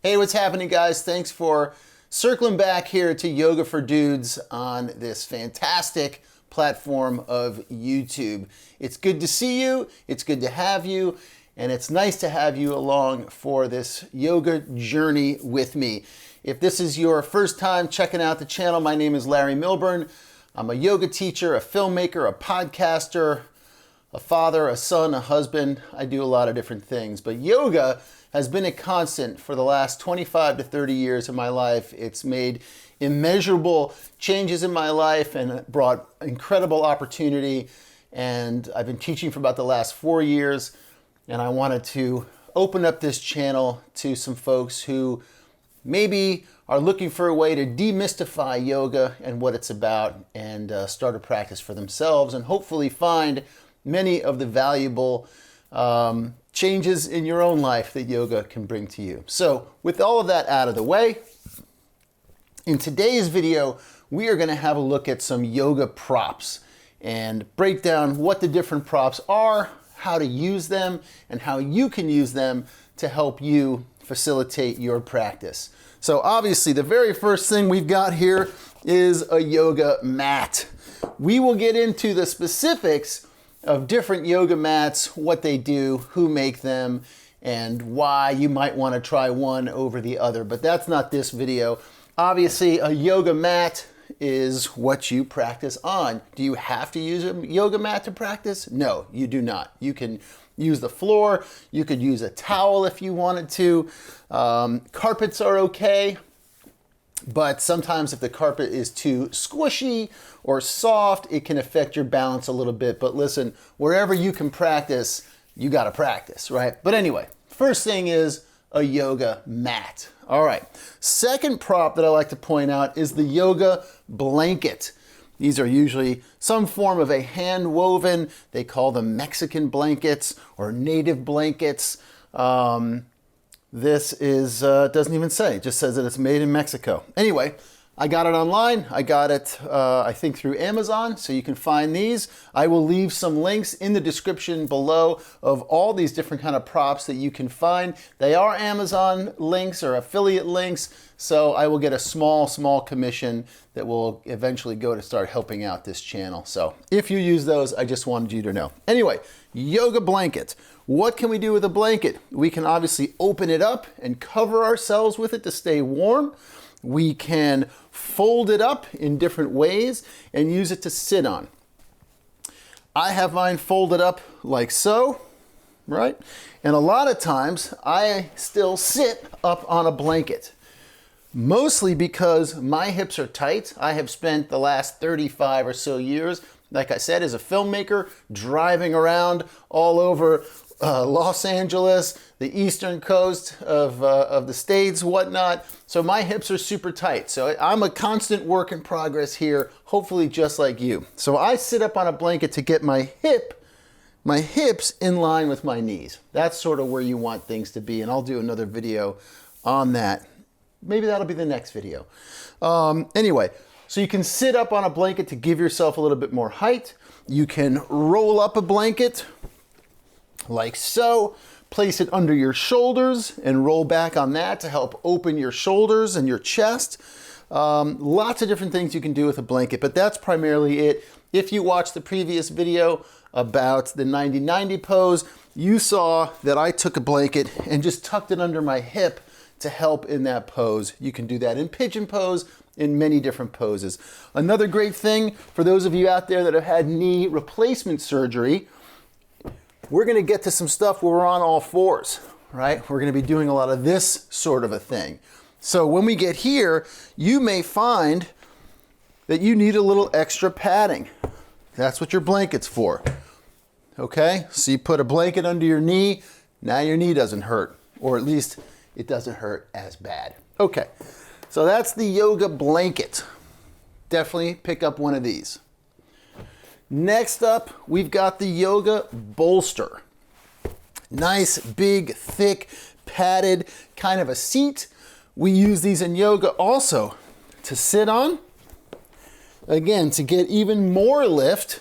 Hey, what's happening, guys? Thanks for circling back here to Yoga for Dudes on this fantastic platform of YouTube. It's good to see you, it's good to have you, and it's nice to have you along for this yoga journey with me. If this is your first time checking out the channel, my name is Larry Milburn. I'm a yoga teacher, a filmmaker, a podcaster, a father, a son, a husband. I do a lot of different things, but yoga has been a constant for the last 25 to 30 years of my life. It's made immeasurable changes in my life and brought incredible opportunity. And I've been teaching for about the last 4 years. And I wanted to open up this channel to some folks who maybe are looking for a way to demystify yoga and what it's about and start a practice for themselves and hopefully find many of the valuable changes in your own life that yoga can bring to you. So with all of that out of the way, in today's video, we are going to have a look at some yoga props and break down what the different props are, how to use them, and how you can use them to help you facilitate your practice. So obviously the very first thing we've got here is a yoga mat. We will get into the specifics of different yoga mats, what they do, who make them, and why you might want to try one over the other. But that's not this video. Obviously, a yoga mat is what you practice on. Do you have to use a yoga mat to practice? No, you do not. You can use the floor. You could use a towel if you wanted to. Carpets are okay. But sometimes if the carpet is too squishy or soft, it can affect your balance a little bit. But listen, wherever you can practice, you got to practice, right? But anyway, first thing is a yoga mat. All right. Second prop that I like to point out is the yoga blanket. These are usually some form of a hand woven. They call them Mexican blankets or native blankets. This is, doesn't even say, it just says that it's made in Mexico. Anyway, I got it online. I got it, I think through Amazon, so you can find these. I will leave some links in the description below of all these different kind of props that you can find. They are Amazon links or affiliate links, so I will get a small commission that will eventually go to start helping out this channel. So if you use those, I just wanted you to know. Anyway, yoga blanket. What can we do with a blanket? We can obviously open it up and cover ourselves with it to stay warm. We can fold it up in different ways and use it to sit on. I have mine folded up like so, right? And a lot of times I still sit up on a blanket, mostly because my hips are tight. I have spent the last 35 or so years, like I said, as a filmmaker, driving around all over Los Angeles, the eastern coast of the States, whatnot. So my hips are super tight. So I'm a constant work in progress here, hopefully just like you. So I sit up on a blanket to get my hips in line with my knees. That's sort of where you want things to be. And I'll do another video on that. Maybe that'll be the next video. Anyway, so you can sit up on a blanket to give yourself a little bit more height. You can roll up a blanket like so, place it under your shoulders and roll back on that to help open your shoulders and your chest. Lots of different things you can do with a blanket, but that's primarily it. If you watched the previous video about the 90-90 pose, you saw that I took a blanket and just tucked it under my hip to help in that pose. You can do that in pigeon pose, in many different poses. Another great thing for those of you out there that have had knee replacement surgery, we're going to get to some stuff where we're on all fours, right? We're going to be doing a lot of this sort of a thing. So when we get here, you may find that you need a little extra padding. That's what your blanket's for. Okay? So you put a blanket under your knee, now your knee doesn't hurt, or at least it doesn't hurt as bad. Okay, so that's the yoga blanket. Definitely pick up one of these. Next up, we've got the yoga bolster. Nice, big, thick, padded kind of a seat. We use these in yoga also to sit on. Again, to get even more lift,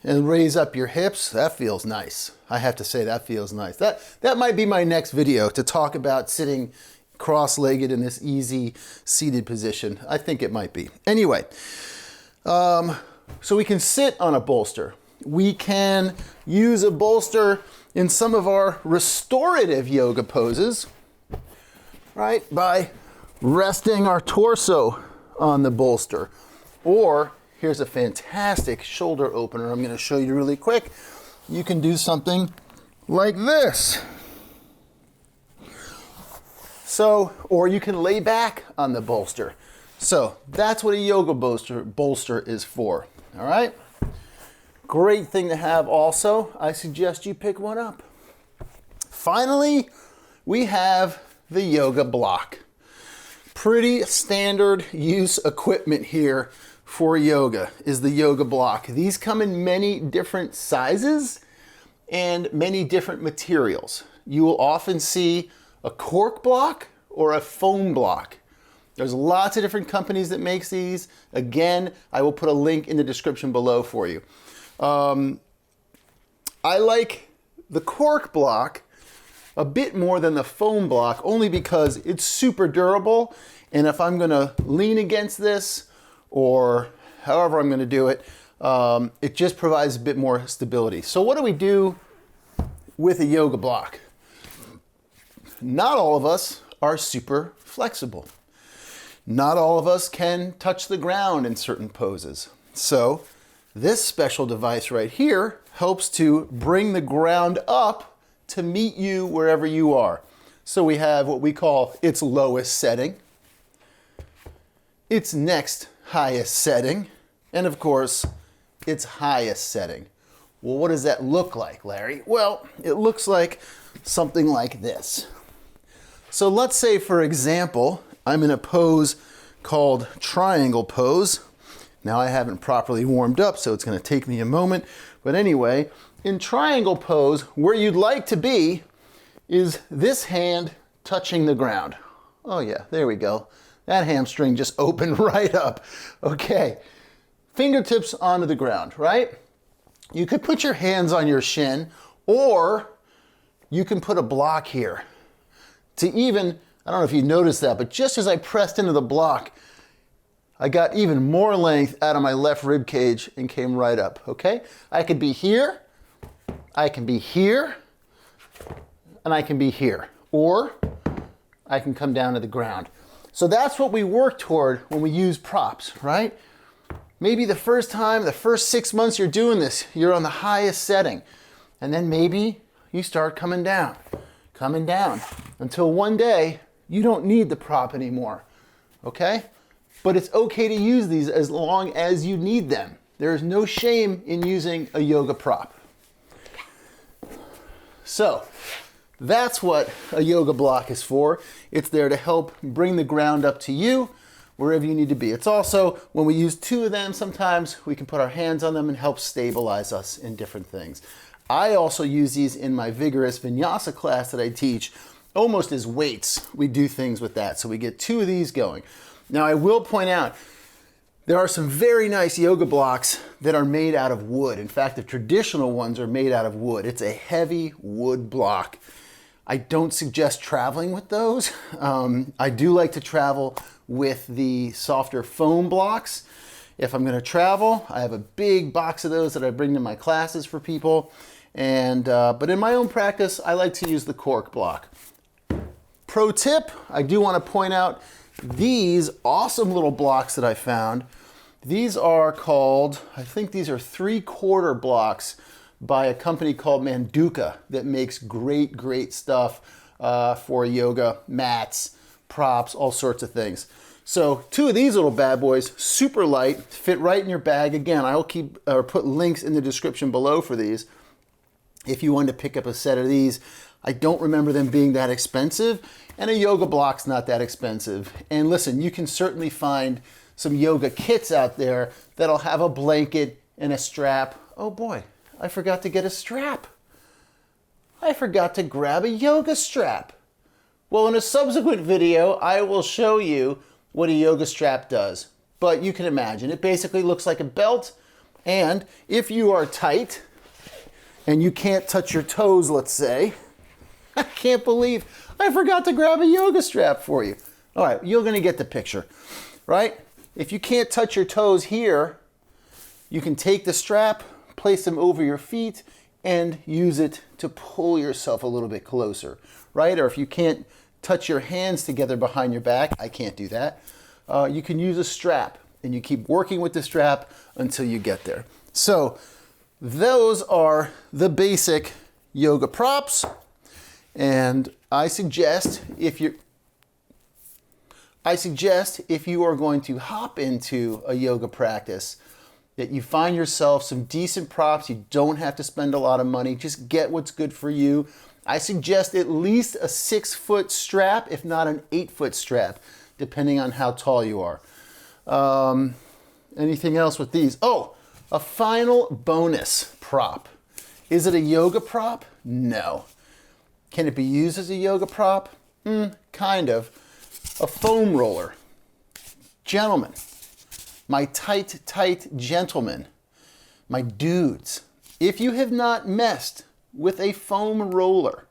and raise up your hips. That feels nice. I have to say that feels nice. That might be my next video, to talk about sitting cross-legged in this easy seated position. I think it might be. Anyway, so we can sit on a bolster. We can use a bolster in some of our restorative yoga poses, right? By resting our torso on the bolster. Or here's a fantastic shoulder opener I'm going to show you really quick. You can do something like this. So, or you can lay back on the bolster. So that's what a yoga bolster is for. All right? Great thing to have also. I suggest you pick one up. Finally, we have the yoga block. Pretty standard use equipment here for yoga is the yoga block. These come in many different sizes and many different materials. You will often see a cork block or a foam block. There's lots of different companies that makes these. Again, I will put a link in the description below for you. I like the cork block a bit more than the foam block, only because it's super durable, and if I'm gonna lean against this, or however I'm gonna do it, it just provides a bit more stability. So what do we do with a yoga block? Not all of us are super flexible. Not all of us can touch the ground in certain poses. So this special device right here helps to bring the ground up to meet you wherever you are. So we have what we call its lowest setting, its next highest setting, and of course, its highest setting. Well, what does that look like, Larry? Well, it looks like something like this. So let's say, for example, I'm in a pose called triangle pose. Now I haven't properly warmed up, so it's going to take me a moment. But anyway, in triangle pose, where you'd like to be is this hand touching the ground. Oh yeah, there we go. That hamstring just opened right up. Okay, fingertips onto the ground, right? You could put your hands on your shin, or you can put a block here to even, I don't know if you noticed that, but just as I pressed into the block, I got even more length out of my left rib cage and came right up, okay? I could be here, I can be here, and I can be here, or I can come down to the ground. So that's what we work toward when we use props, right? Maybe the first time, the first 6 months you're doing this, you're on the highest setting, and then maybe you start coming down, until one day you don't need the prop anymore, okay? But it's okay to use these as long as you need them. There is no shame in using a yoga prop. So that's what a yoga block is for. It's there to help bring the ground up to you wherever you need to be. It's also, when we use two of them, sometimes we can put our hands on them and help stabilize us in different things. I also use these in my vigorous vinyasa class that I teach, almost as weights. We do things with that. So we get two of these going. Now I will point out, there are some very nice yoga blocks that are made out of wood. In fact, the traditional ones are made out of wood. It's a heavy wood block. I don't suggest traveling with those. I do like to travel with the softer foam blocks. If I'm gonna travel, I have a big box of those that I bring to my classes for people. But in my own practice, I like to use the cork block. Pro tip, I do wanna point out these awesome little blocks that I found. These are called, I think these are 3/4 blocks by a company called Manduka that makes great stuff for yoga, mats, props, all sorts of things. So two of these little bad boys, super light, fit right in your bag. Again, I'll put links in the description below for these. If you wanted to pick up a set of these, I don't remember them being that expensive, and a yoga block's not that expensive. And listen, you can certainly find some yoga kits out there that'll have a blanket and a strap. Oh boy, I forgot to get a strap. I forgot to grab a yoga strap. Well, in a subsequent video, I will show you what a yoga strap does. But you can imagine, it basically looks like a belt And if you are tight and you can't touch your toes, let's say, I can't believe I forgot to grab a yoga strap for you. All right, you're gonna get the picture, right? If you can't touch your toes here, you can take the strap, place them over your feet, and use it to pull yourself a little bit closer, right? Or if you can't touch your hands together behind your back, I can't do that, you can use a strap, and you keep working with the strap until you get there. So those are the basic yoga props, and I suggest if you are going to hop into a yoga practice, that you find yourself some decent props. You don't have to spend a lot of money. Just get what's good for you. I suggest at least a 6-foot strap, if not an 8-foot strap, depending on how tall you are. Anything else with these? Oh, a final bonus prop. Is it a yoga prop? No. Can it be used as a yoga prop? Kind of. A foam roller. Gentlemen, my tight gentlemen, my dudes, if you have not messed with a foam roller,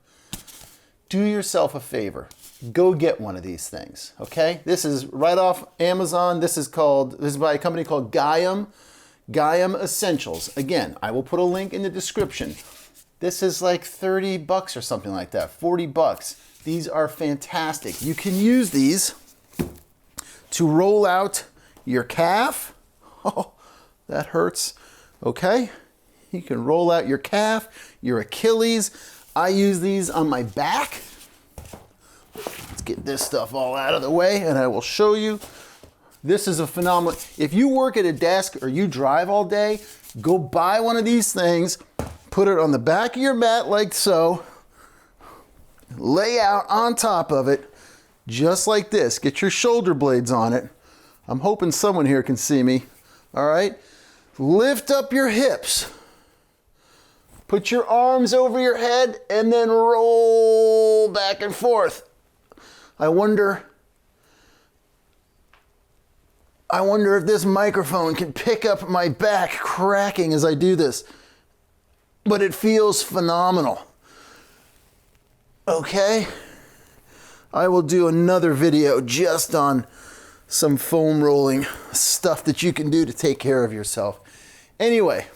do yourself a favor. Go get one of these things, okay? This is right off Amazon. This is by a company called Gaiam Essentials. Again, I will put a link in the description. This is like 30 bucks or something like that, 40 bucks. These are fantastic. You can use these to roll out your calf. Oh, that hurts. Okay? You can roll out your calf, your Achilles. I use these on my back. Let's get this stuff all out of the way and I will show you. This is a phenomenal. If you work at a desk or you drive all day, go buy one of these things, put it on the back of your mat like so, lay out on top of it, just like this. Get your shoulder blades on it. I'm hoping someone here can see me. All right? Lift up your hips. Put your arms over your head and then roll back and forth. I wonder if this microphone can pick up my back cracking as I do this. But it feels phenomenal. Okay? I will do another video just on some foam rolling stuff that you can do to take care of yourself. Anyway,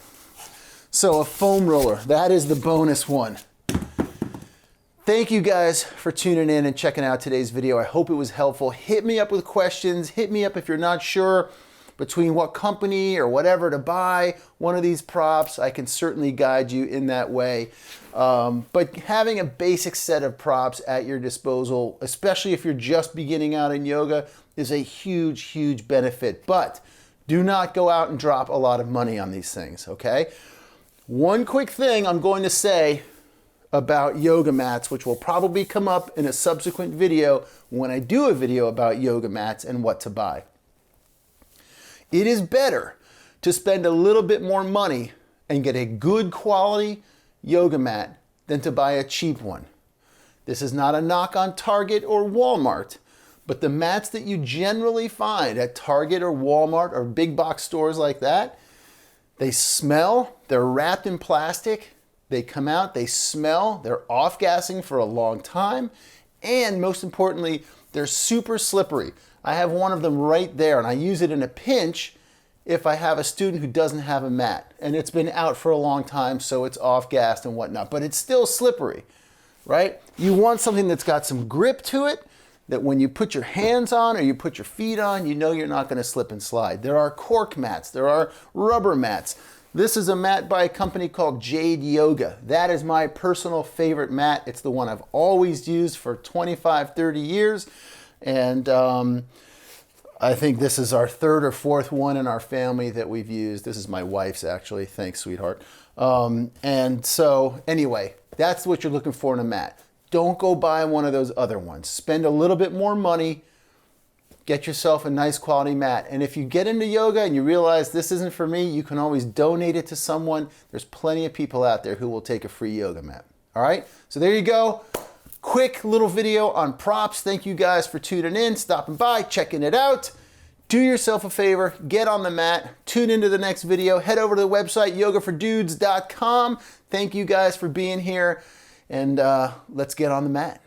so a foam roller, that is the bonus one. Thank you guys for tuning in and checking out today's video. I hope it was helpful. Hit me up with questions. Hit me up if you're not sure between what company or whatever to buy one of these props. I can certainly guide you in that way. But having a basic set of props at your disposal, especially if you're just beginning out in yoga, is a huge benefit. But do not go out and drop a lot of money on these things, okay? One quick thing I'm going to say about yoga mats, which will probably come up in a subsequent video when I do a video about yoga mats and what to buy. It is better to spend a little bit more money and get a good quality yoga mat than to buy a cheap one. This is not a knock on Target or Walmart, but the mats that you generally find at Target or Walmart or big box stores like that, they smell, they're wrapped in plastic, they come out, they smell, they're off-gassing for a long time, and most importantly, they're super slippery. I have one of them right there, and I use it in a pinch if I have a student who doesn't have a mat, and it's been out for a long time, so it's off-gassed and whatnot, but it's still slippery, right? You want something that's got some grip to it, that when you put your hands on or you put your feet on, you know you're not going to slip and slide. There are cork mats, there are rubber mats. This is a mat by a company called Jade Yoga. That is my personal favorite mat. It's the one I've always used for 25, 30 years. And I think this is our third or fourth one in our family that we've used. This is my wife's actually. Thanks, sweetheart. And so anyway, that's what you're looking for in a mat. Don't go buy one of those other ones. Spend a little bit more money. Get yourself a nice quality mat. And if you get into yoga and you realize this isn't for me, you can always donate it to someone. There's plenty of people out there who will take a free yoga mat. All right, so there you go. Quick little video on props. Thank you guys for tuning in, stopping by, checking it out. do yourself a favor, get on the mat, tune into the next video, head over to the website, yogafordudes.com. Thank you guys for being here, and let's get on the mat.